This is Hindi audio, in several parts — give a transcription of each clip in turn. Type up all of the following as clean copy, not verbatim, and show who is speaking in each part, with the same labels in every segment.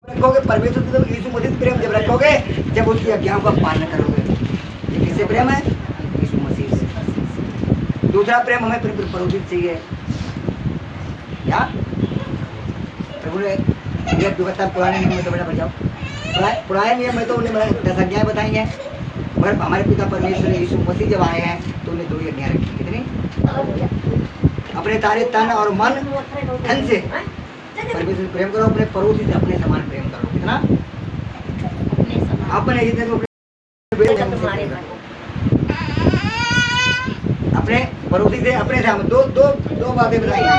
Speaker 1: रखोगे परमेश्वर से, तो यीशु मसीह से प्रेम जब रखोगे जब उसकी आज्ञाओं का पालन करोगे। ये किससे प्रेम है? यीशु मसीह से। दूसरा प्रेम हमें प्रभु से चाहिए। क्या प्रभु ने ये दुखता पुराने नियम में तो बड़ा बचाओ, पुराने नियम में तो उन्हें 10 आज्ञाएं बताई हैं, मगर हमारे पिता परमेश्वर यीशु मसीह जब आए हैं तो उन्हें 2 आज्ञाएं रखी। कितनी? अपने सारे तन और मन धन से परमेश्वर से प्रेम करो, अपने पड़ोसी से अपने समान प्रेम करो। कितना? अपने जितने को अपने पड़ोसी से अपने से दो बातें बताई हैं।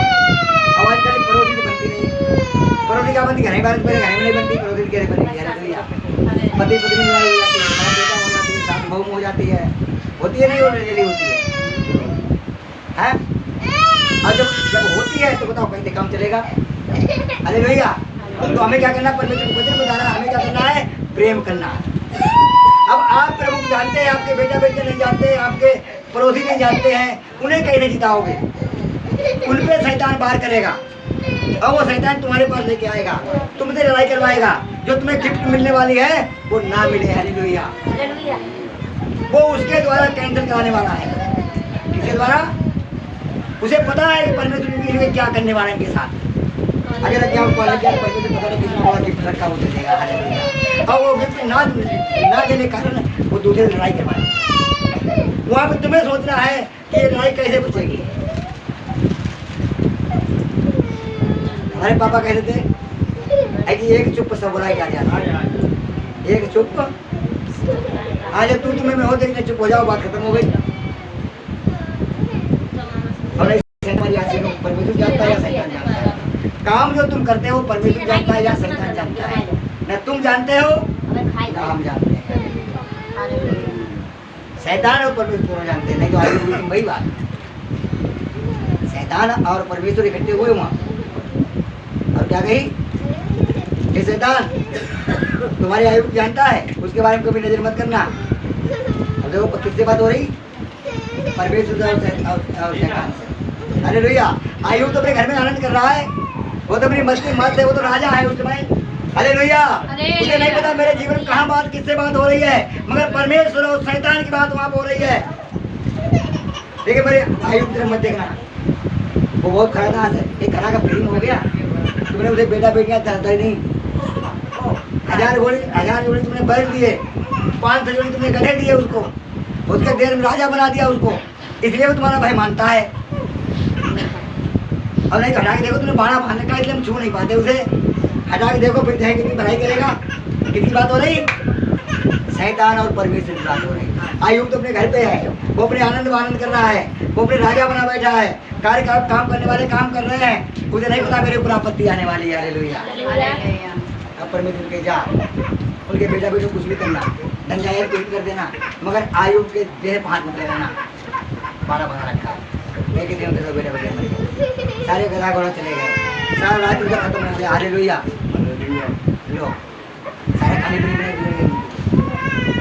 Speaker 1: आवाज करें पड़ोसी से बनती नहीं। पड़ोसी क्या बनती? घर में बात, घर में नहीं बनती। पड़ोसी के बनती है पति पत्नी लड़ाई हो जाती है, माँ बेटा हो जाती है, सास बहू हो जाती है, होती है नहीं? होती है। और जब होती है तो बताओ कहीं काम चलेगा? अरे भैया, तो हमें क्या करना? परमेश्वर को वचन बताना, हमें क्या करना है? प्रेम करना। अब आप प्रभु को जानते हैं, आपके बेटा बेटे नहीं जानते हैं, आपके पड़ोसी नहीं जानते हैं, उन्हें कैसे जिताओगे? उन पे शैतान वार करेगा और वो शैतान तुम्हारे पास लेके आएगा, तुमसे लड़ाई करवाएगा। जो तुम्हें गिफ्ट मिलने वाली है वो ना मिले। हालेलुया। वो उसके द्वारा कैंसिल कराने वाला है। किसके द्वारा? उसे पता है कि परमेश्वर क्या करने वाला है इनके साथ। अगर क्या परमेश्वर पता नहीं कितना बड़ा गिफ्ट रखा वो दे देगा। हालेलुया। और वो गिफ्ट ना देने के कारण वो दूसरे से लड़ाई करवाएगा। वहाँ पर तुम्हें सोचना है कि ये लड़ाई कैसे बचेगी। हमारे पापा कहते थे कि एक चुप सब बुराई का जाता, एक चुप। आज तू तुम्हें में हो देखने चुप हो जाओ, बात खत्म हो गई। परमेश्वर जानता है या शैतान जानता है? काम जो तुम करते हो परमेश्वर जानता है या शैतान जानता है? न तुम जानते हो न हम जानते हैं। शैतान और परमेश्वर दोनों जानते हैं, नहीं तो आगे वही बात। शैतान और परमेश्वर इकट्ठे हुए वहाँ और क्या कही? ये शैतान तुम्हारी आयु जानता है, उसके बारे में कभी नजर मत करना। अब देखो किससे बात हो रही? परमेश्वर और शैतान से। अरे भैया, आयु तो अपने घर में आनंद कर रहा है, वो तो अपनी मस्ती मस्त है, वो तो राजा है उस समय। अरे भैया, मुझे नहीं पता मेरे जीवन में कहाँ बात किससे बात हो रही है, मगर परमेश्वर और शैतान की बात वहाँ हो रही है। देखिए मेरे आयु की तरफ मत देखना, वो बहुत खतरनाक है। एक खरा का फिल्म हो गया, तुमने उसे बेटा बेटियां चाहता ही नहीं। 1000 जोड़ी तुमने बैल दिए, 500 जोड़ी तुमने गधे दिए उसको, उसके देर में राजा बना दिया उसको, इसलिए वो तुम्हारा भाई मानता है। और नहीं हटा के देखो, तुमने बाड़ा बांधने का, इसलिए हम छू नहीं पाते उसे। हटा के देखो फिर देखें कितनी भलाई करेगा। कितनी बात हो रही? शैतान और परमेश्वर की बात हो रही। आयुब तो अपने घर पे है, वो अपने आनंद कर रहा है, वो अपने राजा बना बैठा है, कार्य काम करने वाले काम कर रहे हैं, मुझे नहीं पता मेरे ऊपर आपत्ति आने वाली है। हालेलुया। अब परमेश्वर के जा, उनके बेटा बेटो कुछ भी करना, धन जाहिर कुछ कर देना, मगर आयुब के देह पर हाथ मत लगाना। बाड़ा बना रखा, एक ही दिन बेटा बेटे मर गए, सारे गधा घोड़ा चले गए, सारा रात उनका खत्म हो गया। हालेलुया। लो सारे खाने पीने।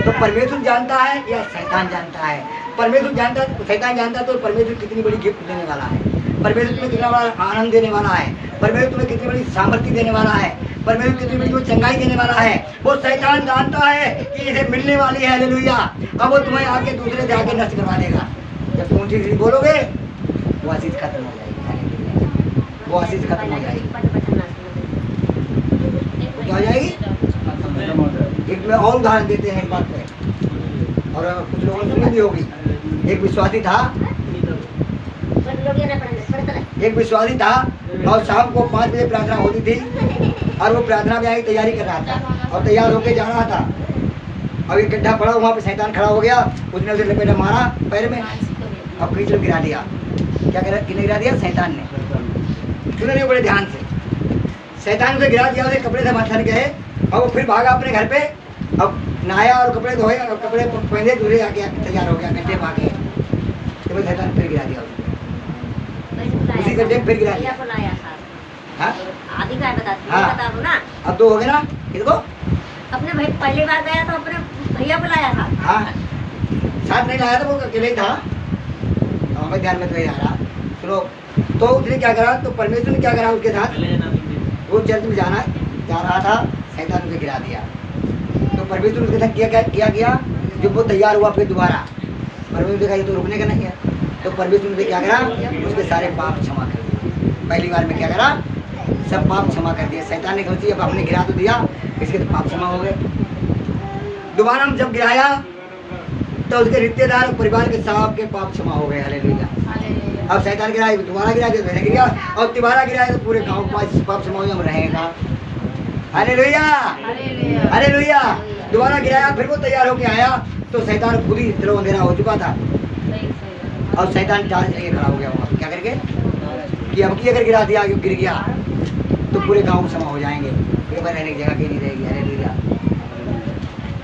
Speaker 1: तो परमेश्वर जानता है या शैतान जानता है? परमेश्वर जानता है, शैतान जानता है तो परमेश्वर कितनी बड़ी गिफ्ट देने वाला है, परमेश्वर तुम्हें कितना बड़ा आनंद देने वाला है, परमेश्वर तुम्हें कितनी बड़ी सामर्थ्य देने वाला है, परमेश्वर कितनी बड़ी तुम्हें चंगाई देने वाला है। वो शैतान जानता है कि इसे मिलने वाली है। हालेलुया। अब वो तुम्हें आके दूसरे से आके नष्ट करवा देगा। जब तुम चीज बोलोगे वो आशीष खत्म हो जाएगी, वो आशीष खत्म हो जाएगी। क्या हो जाएगी? एक में और उदाहरण देते हैं इस बात पे, और कुछ लोगों ने सुनी भी होगी। एक विश्वासी था और शाम को 5 बजे प्रार्थना होती थी और वो प्रार्थना में आगे तैयारी कर रहा था और तैयार होकर जा रहा था। अब एक गड्ढा पड़ा, वहाँ पे शैतान खड़ा हो गया, उसने उसे लपेटा मारा पैर में और खींच गिरा दिया। क्या करा? किसने गिरा दिया? शैतान ने। सुन रही हो बड़े ध्यान से? शैतान उसे गिरा दिया, उसे कपड़े से मत्थन गए और वो फिर भागा अपने घर पे। अब नहाया और कपड़े धोए और कपड़े पहने, दूसरे आके तैयार हो गया, गड्ढे में आके तो शैतान फिर गिरा दिया उसी गड्ढे में, फिर गिरा दिया। हाँ? अब 2 हो गए ना? किसको?
Speaker 2: अपने भाई पहली बार गया तो अपने भैया को लाया था।
Speaker 1: हाँ, साथ नहीं लाया था, वो अकेले ही था। हमें ध्यान में तो आ रहा। सुनो, तो उसने क्या करा? तो परमेश्वर ने क्या करा उसके साथ? वो चर्च में जा रहा था, शैतान उसे गिरा दिया। तो परमेश्वर उसके साथ किया गया जब वो तैयार हुआ फिर दोबारा, परमेश्वर ने कहा ये तो रुकने का नहीं है, तो परमेश्वर ने क्या करा, उसके सारे पाप क्षमा कर दिए। पहली बार में क्या करा, सब पाप क्षमा कर दिया। शैतान ने सोची अब हमने गिरा तो दिया, इसके तो पाप क्षमा हो गए। दोबारा हम जब गिराया तो उसके रिश्तेदार और परिवार के सबके पाप क्षमा हो गए। हालेलुया। अब शैतान गिराया, दोबारा गिरा दिया, मैंने गिरा, और दोबारा गिराया तो पूरे गाँव के पाप क्षमा हो गए, हम रहेगा। Hallelujah, hallelujah. दोबारा गिराया, फिर वो तैयार होके आया तो शैतान खुद ही तरह अंधेरा हो चुका था। और शैतान टार्च लेके खड़ा हो गया वहाँ, क्या करके कि अब की अगर गिरा दिया, गिर गया तो पूरे गांव क्षमा हो जाएंगे, फिर रहने की जगह कहीं नहीं रहेगी। हालेलुया।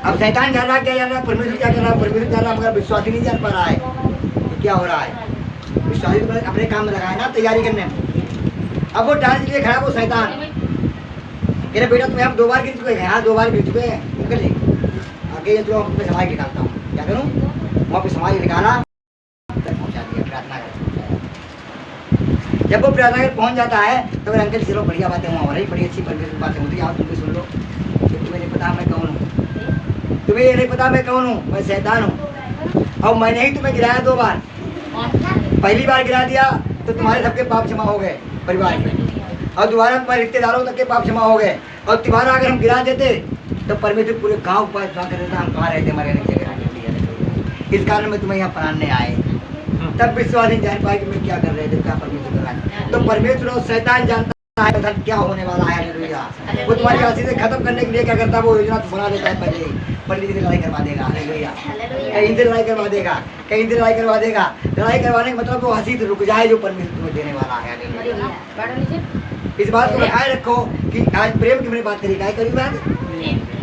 Speaker 1: अब शैतान जान रहा क्या जान रहा, परमेश्वर क्या कर रहा है, परमेश्वर जान रहा, मगर विश्वासी नहीं जान पा रहा है कि क्या हो रहा है। विश्वासी तो अपने काम में लगा है ना, तैयारी करने में। अब वो टार्च लिए खड़ा, वो शैतान कह रहे बेटा तुम्हें हम 2 बार गिर चुके हैं, हाँ 2 बार गिर चुके हैं, निकल ले आगे, तो अपने समाज निकालता हूँ, क्या करूँ, वहाँ पे समाज निकाला, पहुँचा दिया, प्रार्थना कर। जब वो प्रार्थना कर पहुँच जाता है तो मेरे अंकल चलो बढ़िया बातें वहाँ हो रही, बड़ी अच्छी परमेश्वर बातें होती है, आओ तुम भी सुन लो। तुम्हें नहीं पता मैं कौन हूँ, तुम्हें ये नहीं पता मैं कौन हूँ, मैं शैतान हूँ, और मैंने ही तुम्हें गिराया 2 बार। पहली बार गिरा दिया तो तुम्हारे सबके पाप क्षमा हो गए परिवार के, और दोबारा तुम्हारे रिश्तेदारों तक के पाप क्षमा हो गए, और दोबारा अगर हम गिरा देते तो परमेश्वर पूरे गांव को पास कर देता, हम कहाँ रहते, हमारे रहने की जगह नहीं थी। इस कारण में तुम्हें यहाँ पढ़ाने आए। तब विश्वास नहीं जान पाए कि मैं क्या कर रहे थे, क्या परमेश्वर कर रहा है। तो परमेश्वर और शैतान जानता है क्या होने वाला है। हालेलुया। वो तुम्हारी आशीष खत्म करने के लिए क्या करता है, वो योजना तो बना देता है पहले ही, पंडित जी से लड़ाई करवा देगा। हालेलुया। कहीं से लड़ाई करवा देगा, कहीं से लड़ाई करवा देगा। लड़ाई करवाने का मतलब वो हंसी रुक जाए जो परमेश्वर तुम्हें देने वाला है। हालेलुया। इस बात को बनाए रखो कि आज प्रेम की मैंने बात करी, क्या करी बात,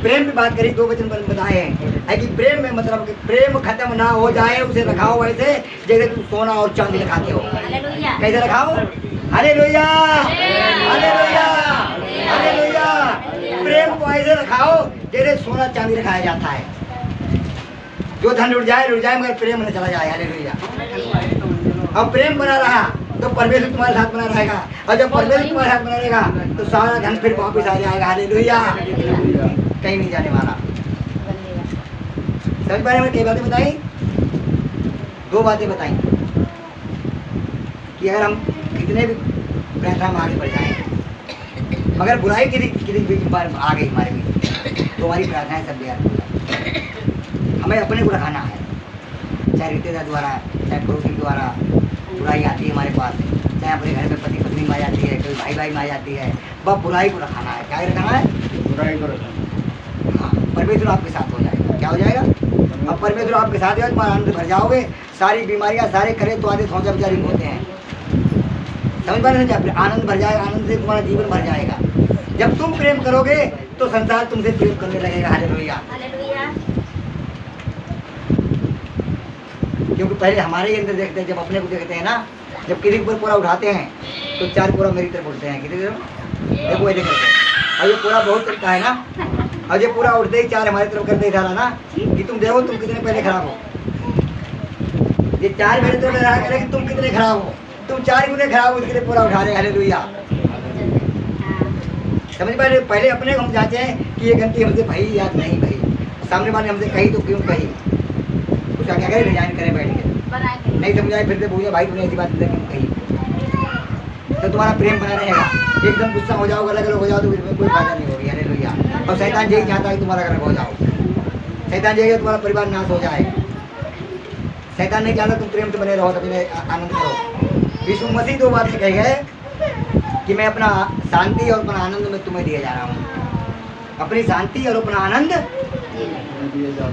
Speaker 1: प्रेम की बात करी, 2 वचन बताए हैं कि प्रेम में मतलब कि प्रेम खत्म ना हो जाए, उसे रखाओ वैसे जैसे तुम सोना और चांदी रखाते हो। कैसे रखाओ, हालेलुया, हालेलुया, हालेलुया। प्रेम को ऐसे रखाओ जैसे सोना चांदी रखाया जाता है। जो धन लुट जाए मगर प्रेम न चला जाए। हालेलुया। अब प्रेम बना रहा तो परमेश्वर तुम्हारे साथ बना रहेगा, और जब परमेश्वर तुम्हारे साथ बना रहेगा तो सारा धन फिर वापिस आ जाएगा। हालेलुया। कहीं नहीं जाने वाला। समझ पा रहे हैं? कई बातें बताई, 2 बातें बताई कि अगर हम कितने भी प्रयत्न में आगे बढ़ जाए, मगर बुराई किसी बार आ गई हमारे बीच तो हमारी प्रार्थनाएं सब बेकार हो जाए। हमें अपने को रखाना है, चाहे रिश्तेदार द्वारा, चाहे पड़ोसी द्वारा बुराई आती है हमारे पास, चाहे अपने घर में पति पत्नी में आ जाती है, कोई भाई में आ जाती है, बस बुराई को रखाना है। क्या रखाना है, बुराई को रखाना। हाँ, परमेश्वर आपके साथ हो जाएगा। क्या हो जाएगा, अब परमेश्वर आपके साथ है, तुम्हारा आनंद भर जाओगे। सारी बीमारियां, सारे खरे तो आधे सोचा विचारी होते हैं, समझ पा रहे हैं? आनंद भर जाएगा, आनंद से तुम्हारा जीवन भर जाएगा। जब तुम प्रेम करोगे तो संसार तुमसे प्रेम करने लगेगा। हालेलुया। क्योंकि पहले हमारे ही अंदर देखते हैं, जब अपने को देखते हैं ना, जब किसी के ऊपर पूरा उठाते हैं तो 4 पूरा मेरी तरफ उठते हैं, किसी तरफ देखो ऐसे करते हैं, और ये पूरा बहुत चलता है ना, और ये पूरा उठते ही 4 हमारी तरफ करते ही था ना कि तुम देखो तुम कितने पहले खराब हो। ये 4 मेरी तरफ लगा करे कि तुम कितने खराब हो, तुम 4 गुने खराब हो, इसके लिए पूरा उठा रहे। हालेलुया। समझ पा रहे? पहले अपने को हम जांचते हैं कि ये गलती हमसे भई या नहीं भई, सामने वाले हमसे कही तो क्यों कही, उसका क्या करें, रिजाइन करें बैठ के, नहीं समझाए फिर से पूछे भाई तुमने ऐसी बात क्यों कही, तो तुम्हारा प्रेम बना रहेगा। एकदम गुस्सा हो जाओ, अलग अलग हो जाओ तो इसमें कोई फायदा नहीं होगी। हालेलुया। और शैतान यही चाहता है तुम्हारा अलग हो जाओ, शैतान यही तुम्हारा परिवार नाश हो जाए। शैतान नहीं चाहता तुम प्रेम से बने रहो, तभी आनंद करो। यीशु मसीह 2 बातें कही है कि मैं अपना शांति और अपना आनंद में तुम्हें दिए जा रहा हूँ, अपनी शांति और अपना आनंद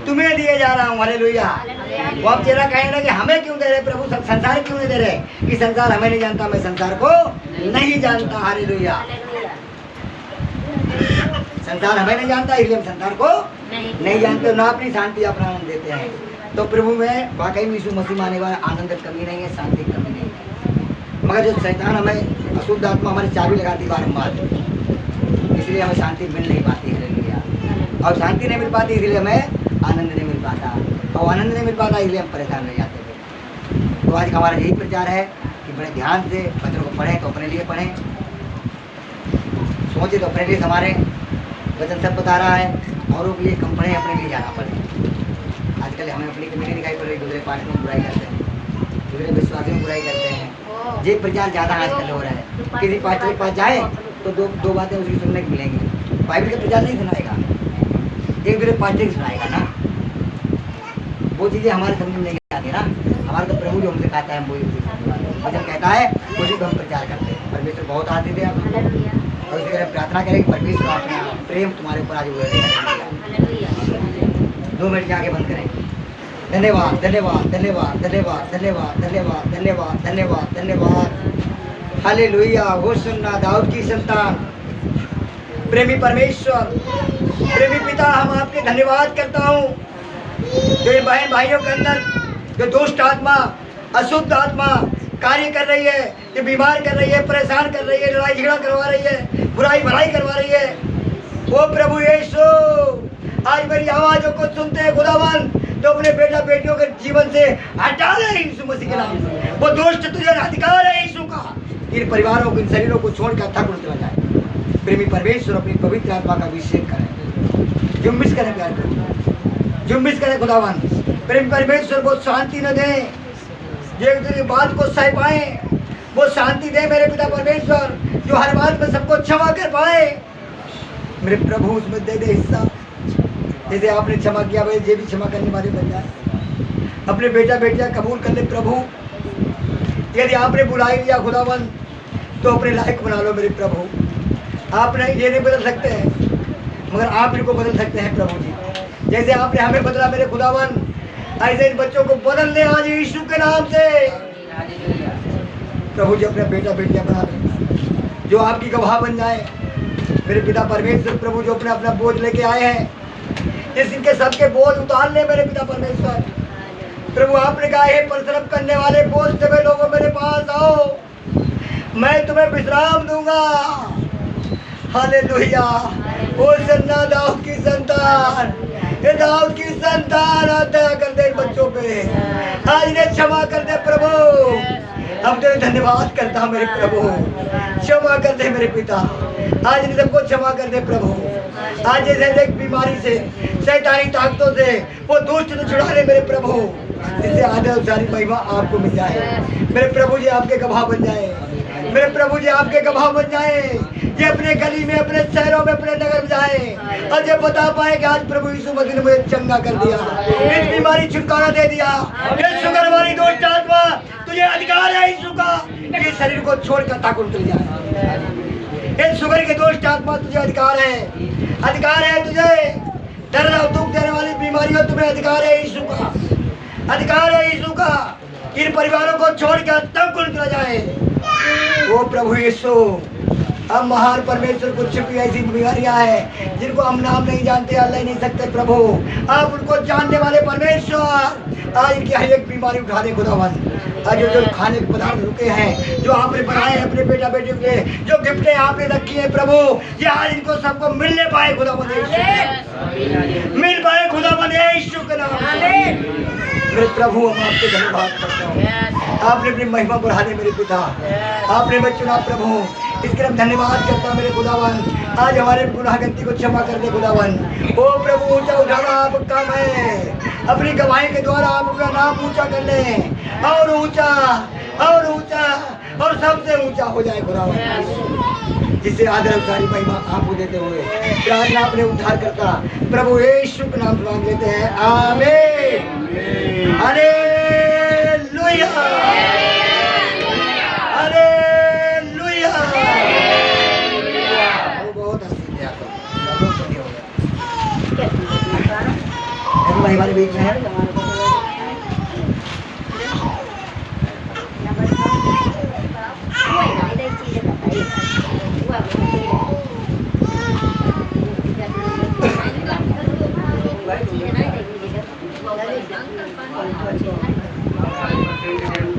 Speaker 1: तुम्हें दिए जा रहा हूँ। हालेलुया। वो अब चेहरा कहेगा कि हमें क्यों दे रहे प्रभु, संसार क्यों नहीं दे रहे, कि संसार हमें नहीं जानता, मैं संसार को नहीं जानता। हालेलुया। संसार हमें नहीं जानता, इसलिए हम संसार को नहीं जानते, ना अपनी शांति अपना आनंद देते हैं। तो प्रभु में वाकई में यीशु मसीह माने वाला आनंद कमी नहीं है, शांति कमी नहीं है। मगर जो शैतान हमें अशुद्ध आत्मा हमारी चाबी लगाती बारम्बार, इसलिए हमें शांति मिल नहीं पाती। हालेलुया। और शांति नहीं मिल पाती इसलिए हमें आनंद नहीं मिल पाता, और आनंद नहीं मिल पाता इसलिए हम परेशान रह जाते थे। तो आज का हमारा यही प्रचार है कि बड़े ध्यान से बच्चों को पढ़ें तो अपने लिए पढ़ें, सोचें तो अपने लिए संवारें, वचन सब बता रहा है। औरों के लिए कम पड़े, अपने लिए ज़्यादा पड़े। आजकल हमें अपनी कमी दिखाई पड़ रही, दूसरे पार्टी में बुराई करते हैं, दूसरे विश्वासियों में बुराई करते हैं। ये प्रचार ज़्यादा आजकल हो रहा है। किसी पार्टी के पास जाए तो दो बातें उसकी सुनने को मिलेंगी। बाइबल का प्रचार नहीं सुनाएगा, एक दूसरे पार्टी की सुनाएगा ना। वो चीज़ें हमारे समझ में नहीं आती ना। हमारा तो प्रभु जो हमसे कहता है हम वही वचन कहता है, उसी को हम प्रचार करते हैं। परमेश्वर बहुत आशीष दे आपको, और इसी तरह प्रार्थना करें कि परमेश्वर अपना प्रेम तुम्हारे ऊपर आज हुए। 2 मिनट के आगे बंद करें। धन्यवाद धन्यवाद धन्यवाद धन्यवाद धन्यवाद धन्यवाद धन्यवाद धन्यवाद धन्यवाद। हालेलुया। वो सुनना दाऊद की संतान, प्रेमी परमेश्वर, प्रेमी पिता, हम आपके धन्यवाद करता हूँ। जो ये बहन भाइयों के अंदर जो दुष्ट आत्मा, अशुद्ध आत्मा कार्य कर रही है, ये बीमार कर रही है, परेशान कर रही है, लड़ाई झगड़ा करवा रही है, बुराई भलाई करवा रही है, वो प्रभु यीशु आज मेरी आवाज़ों को सुनते हैं खुदावन, तो अपने बेटा बेटियों के जीवन से हटा दे यीशु मसीह के नाम से। वो दुष्ट तुझे अधिकार है यीशु का, इन परिवारों को, इन शरीरों को छोड़कर अच्छा कुछ चला जाए। प्रेमी परमेश्वर अपनी पवित्र आत्मा का अभिषेक करें, जुम्बिश करें, प्यार करें, जुम्बिश करें खुदावन। प्रेमी परमेश्वर वो शांति न दे, एक दूसरी बात को सह पाए, वो शांति दे मेरे पिता परमेश्वर, जो हर बात में सबको क्षमा कर पाए। मेरे प्रभु उसमें दे दे हिस्सा, जैसे आपने क्षमा किया भाई, ये भी क्षमा करने वाले बन जाए। अपने बेटा बेटियां कबूल कर ले प्रभु। यदि आपने बुलाई लिया खुदावन, तो अपने लायक बना लो मेरे प्रभु। आपने ये नहीं बदल सकते हैं, मगर आप इनको बदल सकते हैं प्रभु जी। जैसे आपने हमें बदला मेरे खुदावन, ऐसे इन बच्चों को बदल दे आज यीशु के नाम से। प्रभु जी अपने बेटा बेटियां बना दे, जो आपकी गवाह बन जाए मेरे पिता परमेश्वर। प्रभु जो अपना अपना बोझ लेके आए हैं, जिस इनके सबके बोझ उतार ले मेरे पिता परमेश्वर। प्रभु आपने कहा है, परिश्रम करने वाले बोझ दबे लोगों मेरे पास आओ, मैं तुम्हें विश्राम दूंगा। हालेलुया। ओ सन्ना दाऊद की संतान, ये दाऊद की संतान, दया कर दे बच्चों पे, आज इन्हें क्षमा कर दे प्रभु। हम तेरे धन्यवाद करता हूँ मेरे प्रभु, क्षमा कर दे मेरे पिता, आज इन सबको क्षमा कर दे प्रभु। आज जैसे एक बीमारी से, शैतानी ताकतों से वो दुष्ट तो छुड़ा ले मेरे प्रभु, जिससे आदर सारी महिमा आपको मिल जाए। मेरे प्रभु जी आपके गवाह बन जाए, मेरे प्रभु जी आपके गवाह बन जाए। ये अपने गली में, अपने शहरों में, अपने नगर में जाए और ये बता पाए कि आज प्रभु यीशु मसीह ने मुझे चंगा कर दिया, इस बीमारी छुटकारा दे दिया। ये शुगर वाली दुष्ट आत्मा, तुझे अधिकार है यीशु का, ये शरीर को छोड़कर ठाकुर उतर जाए। ये शुगर की दुष्ट आत्मा, तुझे अधिकार है, अधिकार है तुझे। दर्द और दुख देने वाली बीमारियों, तुम्हें अधिकार है यीशु का, अधिकार है यीशु का। इन परिवारों को छोड़कर तब कुल उतर जाए। वो प्रभु यीशु, हम महान परमेश्वर, कुछ भी ऐसी बीमारियां हैं जिनको हम नाम नहीं जानते, अल्लाह नहीं सकते प्रभु, आप उनको जानने वाले परमेश्वर, आज इनकी हर एक बीमारी उठा दे खुदावन। आज जो खाने के पदार्थ रुके हैं, जो आपने बनाए हैं अपने बेटा बेटियों के, जो गिफ्टें आपने रखी है प्रभु, ये आज इनको सबको मिलने पाए खुदावन, मिल पाए खुदावन यीशु के नाम में। मेरे प्रभु हम आपके धन्यवाद करता हूँ, आपने अपनी महिमा बढ़ा दी मेरे पिता, आपने मैं चुना प्रभु, इसके लिए हम धन्यवाद करता हूँ मेरे खुदावन। आज हमारे गुनाहगंती को क्षमा कर दे खुदावन। ओ प्रभु, ऊंचा उठाना आप काम है, अपनी गवाही के द्वारा आप अपना नाम ऊंचा कर ले, और ऊंचा और ऊंचा और सबसे ऊंचा हो जाए खुदावन, जिससे आदर और सारी महिमा आपको देते हुए प्रार्थना अपने उद्धार करता प्रभु यीशु के नाम से मांग लेते हैं, आमीन। Hallelujah, hallelujah. बहुत हंसी थी आपको, भाई हमारे बीच में है।
Speaker 2: Thank you.